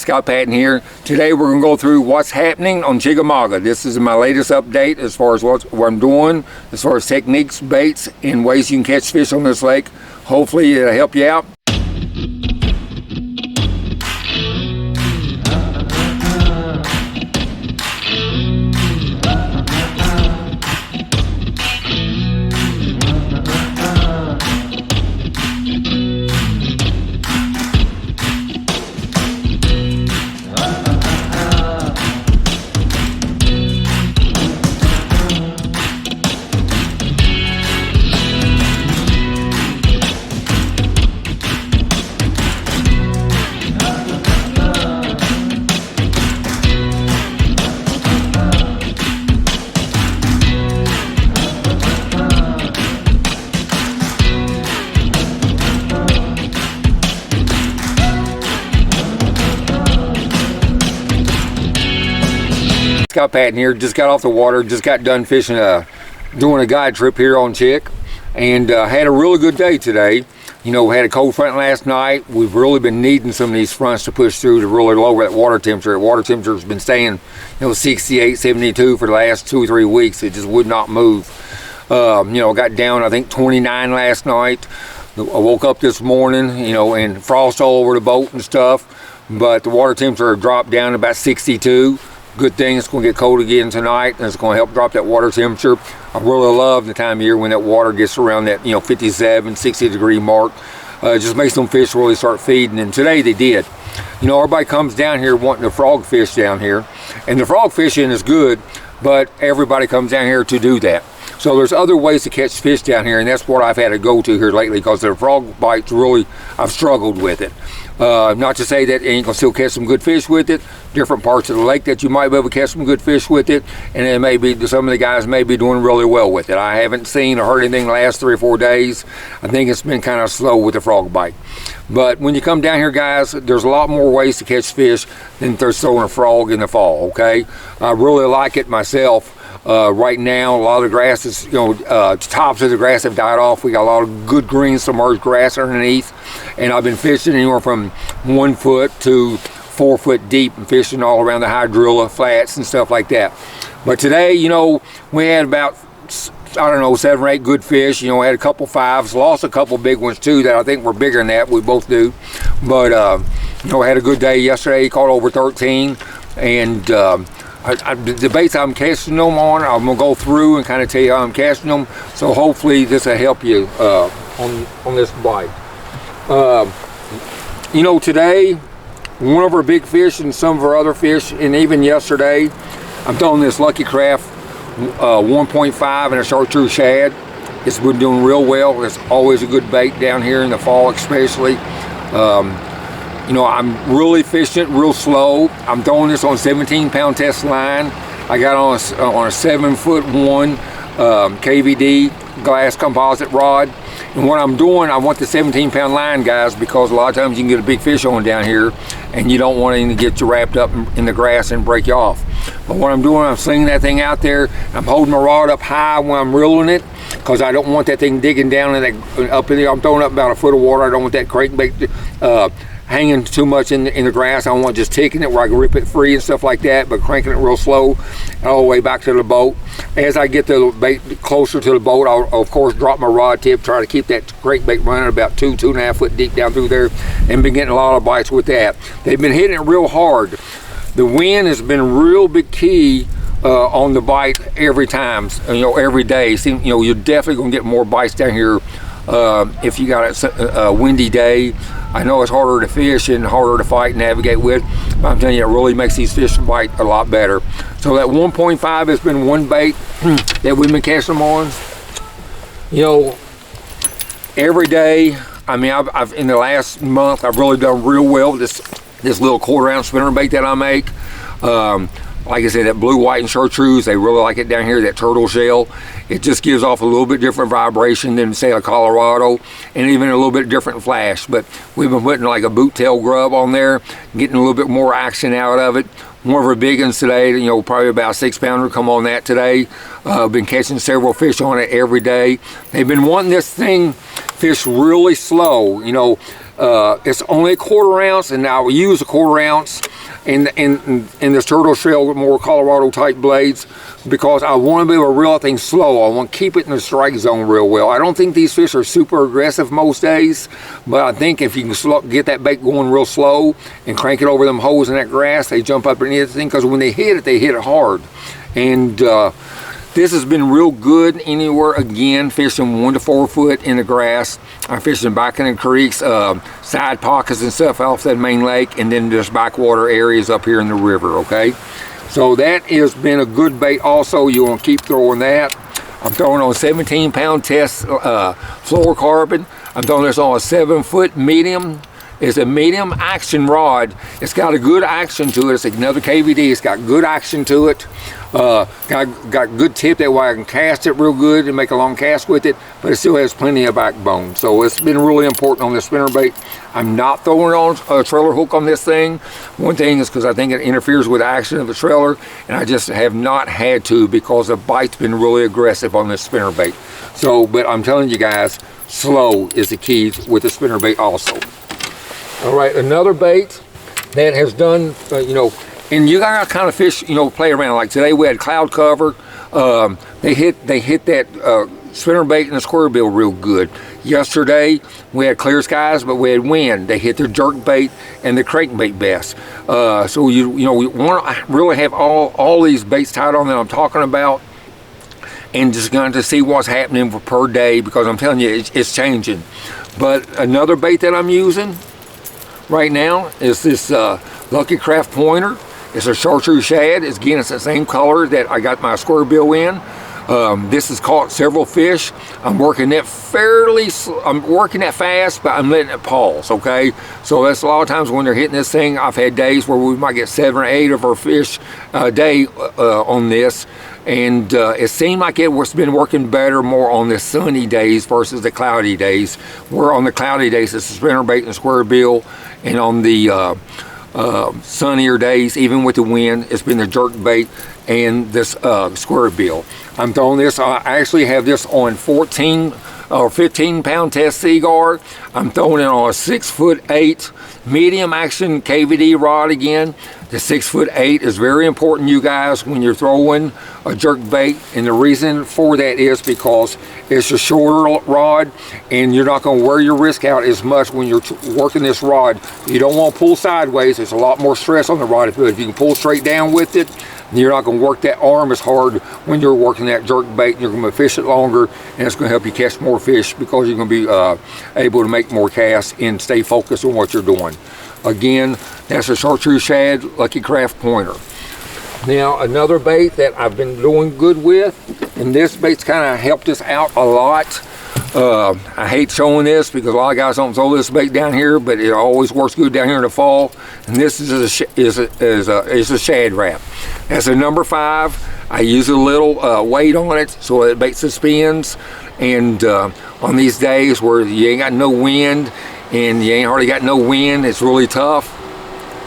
Scott Patton here. Today we're going to go through what's happening on Chickamauga. This is my latest update as far as what I'm doing, as far as techniques, baits, and ways you can catch fish on this lake. Hopefully it'll help you out. Scott Patton here, just got off the water, just got done fishing, doing a guide trip here on Chick, and had a really good day today. You know, we had a cold front last night. We've really been needing some of these fronts to push through to really lower that water temperature. The water temperature has been staying, 68, 72 for the last 2 or 3 weeks. It just would not move. Got down, I think, 29 last night. I woke up this morning, and frost all over the boat and stuff, but the water temperature dropped down to about 62. Good thing it's going to get cold again tonight, and it's going to help drop that water temperature. I really love the time of year when that water gets around that 57, 60 degree mark. It just makes them fish really start feeding, and today they did. Everybody comes down here wanting to frog fish down here, and the frog fishing is good, but everybody comes down here to do that. So there's other ways to catch fish down here, and that's what I've had to go to here lately, because the frog bites really, I've struggled with it. Not to say that you ain't gonna still catch some good fish with it. Different parts of the lake that you might be able to catch some good fish with it, and then maybe some of the guys may be doing really well with it. I haven't seen or heard anything the last 3 or 4 days. I think it's been kind of slow with the frog bite. But when you come down here, guys, there's a lot more ways to catch fish than there's throwing a frog in the fall, okay? I really like it myself. Right now, a lot of the grass is, tops of the grass have died off. We got a lot of good green submerged grass underneath, and I've been fishing anywhere from 1 foot to 4 foot deep, and fishing all around the hydrilla flats and stuff like that. But today, we had about, 7 or 8 good fish. Had a couple 5s, lost a couple big ones too that I think were bigger than that. We both do. But I had a good day yesterday. Caught over 13, and the baits I'm casting them on, I'm gonna go through and kind of tell you how I'm casting them. So hopefully this will help you on this bite. Today, one of our big fish and some of our other fish, and even yesterday, I'm throwing this Lucky Craft 1.5 and a chartreuse shad. It's been doing real well. It's always a good bait down here in the fall, especially. I'm really fishing it real slow. I'm throwing this on 17-pound test line. I got on a 7'1" KVD glass composite rod. And what I'm doing, I want the 17-pound line, guys, because a lot of times you can get a big fish on down here, and you don't want it to get you wrapped up in the grass and break you off. But what I'm doing, I'm slinging that thing out there. I'm holding my rod up high when I'm reeling it, because I don't want that thing digging down in that, up in there. I'm throwing up about 1 foot of water. I don't want that crankbait hanging too much in the grass. I want just taking it where I can rip it free and stuff like that, but cranking it real slow all the way back to the boat. As I get the bait closer to the boat, I'll of course drop my rod tip, try to keep that crankbait running about 2.5 foot deep down through there, and been getting a lot of bites with that. They've been hitting it real hard. The wind has been a real big key on the bite every time, every day. You're definitely gonna get more bites down here if you got a windy day. I know it's harder to fish and harder to fight and navigate with, but I'm telling you, it really makes these fish bite a lot better. So that 1.5 has been one bait that we've been casting them on. Every day. I've in the last month, I've really done real well with this little 1/4 ounce spinnerbait that I make. Like I said, that blue, white, and chartreuse, they really like it down here, that turtle shell. It just gives off a little bit different vibration than, say, a Colorado, and even a little bit different flash. But we've been putting like a boot tail grub on there, getting a little bit more action out of it. One of our big ones today, probably about a 6-pounder come on that today. Been catching several fish on it every day. They've been wanting this thing fish really slow. It's only a 1/4 ounce, and I'll use a 1/4 ounce in this turtle shell, more Colorado type blades, because I want to be able to reel things slow. I want to keep it in the strike zone real well. I don't think these fish are super aggressive most days, but I think if you can get that bait going real slow and crank it over them holes in that grass, they jump up and hit the thing, because when they hit it hard. And this has been real good anywhere, again, fishing 1 to 4 foot in the grass. I'm fishing back in the creeks, side pockets and stuff off that main lake, and then just backwater areas up here in the river, okay? So that has been a good bait also. You want to keep throwing that. I'm throwing on 17-pound test fluorocarbon. I'm throwing this on a 7-foot medium. It's a medium action rod. It's got a good action to it. It's another KVD. It's got good action to it. Got good tip, that way I can cast it real good and make a long cast with it, but it still has plenty of backbone. So it's been really important on this spinnerbait. I'm not throwing on a trailer hook on this thing. One thing is because I think it interferes with the action of the trailer, and I just have not had to, because the bite's been really aggressive on this spinnerbait. So, but I'm telling you guys, slow is the key with the spinnerbait also. All right, another bait that has done, you know, and you gotta kind of fish, you know, play around. Like today we had cloud cover. They hit that spinnerbait and the square bill real good. Yesterday we had clear skies, but we had wind. They hit their jerkbait and the crankbait best. So you know, we want to really have all these baits tied on that I'm talking about, and just going to see what's happening per day, because I'm telling you, it's changing. But another bait that I'm using right now is this Lucky Craft pointer. It's a chartreuse shad. It's the same color that I got my square bill in. This has caught several fish. I'm working that fast, but I'm letting it pause, okay? So that's a lot of times when they're hitting this thing. I've had days where we might get 7 or 8 of our fish a day on this. And it seemed like it's been working better more on the sunny days versus the cloudy days. Where on the cloudy days, it's the spinnerbait and square bill, and on the sunnier days, even with the wind, it's been the jerkbait and this square bill. I'm throwing this, I actually have this on 14 or 15-pound test Seaguar. I'm throwing it on a 6'8" medium action KVD rod again. The 6'8" is very important, you guys, when you're throwing a jerkbait, and the reason for that is because it's a shorter rod, and you're not going to wear your wrist out as much when you're working this rod. You don't want to pull sideways. There's a lot more stress on the rod. If you can pull straight down with it, you're not going to work that arm as hard when you're working that jerkbait. You're going to fish it longer, and it's going to help you catch more fish, because you're going to be able to make more casts and stay focused on what you're doing. Again, that's a chartreuse shad Lucky Craft pointer. Now, another bait that I've been doing good with, and this bait's kind of helped us out a lot. I hate showing this because a lot of guys don't throw this bait down here, but it always works good down here in the fall. And this is a shad wrap. That's a number 5. I use a little weight on it so it bait suspends. And on these days where you ain't got no wind, and you ain't hardly got no wind, it's really tough.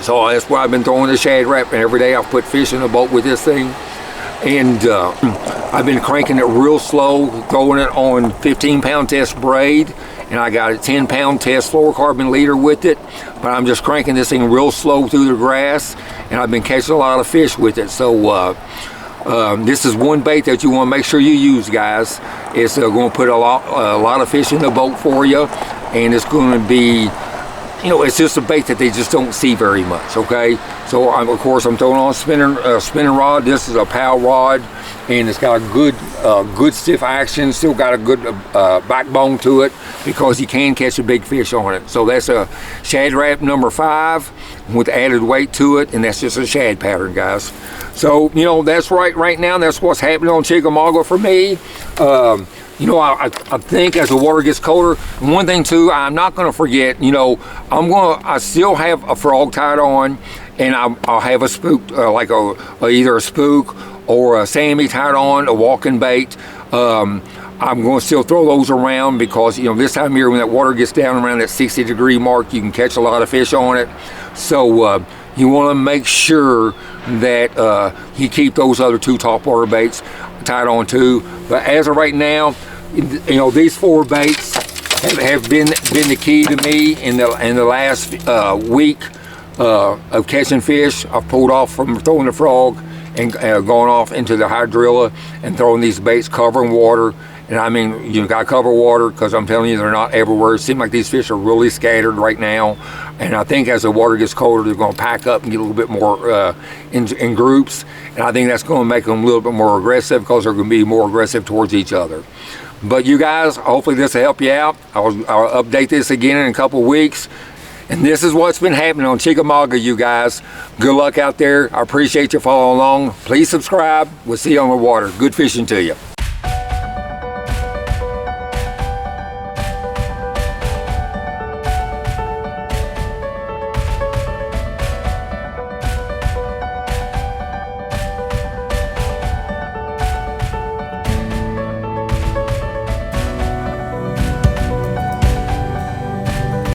So that's why I've been throwing the shad wrap, and every day I'll put fish in a boat with this thing. And I've been cranking it real slow, throwing it on 15-pound test braid, and I got a 10-pound test fluorocarbon leader with it. But I'm just cranking this thing real slow through the grass, and I've been catching a lot of fish with it. So this is one bait that you want to make sure you use, guys. It's going to put a lot of fish in the boat for you, and it's going to be, you know, it's just a bait that they just don't see very much, okay? So, of course, I'm throwing on a spinning rod. This is a POW rod, and it's got a good stiff action, still got a good backbone to it, because you can catch a big fish on it. So that's a shad wrap number 5 with added weight to it, and that's just a shad pattern, guys. So, you know, that's right now, that's what's happening on Chickamauga for me. You know, I think as the water gets colder, one thing too, I'm not going to forget, you know, I still have a frog tied on, and I'll have a spook, like either a spook or a Sammy tied on, a walking bait. I'm going to still throw those around, because, you know, this time of year when that water gets down around that 60-degree mark, you can catch a lot of fish on it. So you want to make sure that you keep those other 2 topwater baits tied on too. But as of right now, you know, these 4 baits have been the key to me in the last week of catching fish. I've pulled off from throwing the frog and going off into the hydrilla and throwing these baits, covering water. And I mean, you gotta cover water, because I'm telling you, they're not everywhere. It seems like these fish are really scattered right now. And I think as the water gets colder, they're gonna pack up and get a little bit more in groups. And I think that's gonna make them a little bit more aggressive, because they're gonna be more aggressive towards each other. But you guys, hopefully this will help you out. I'll update this again in a couple of weeks. And this is what's been happening on Chickamauga, you guys. Good luck out there. I appreciate you following along. Please subscribe. We'll see you on the water. Good fishing to you.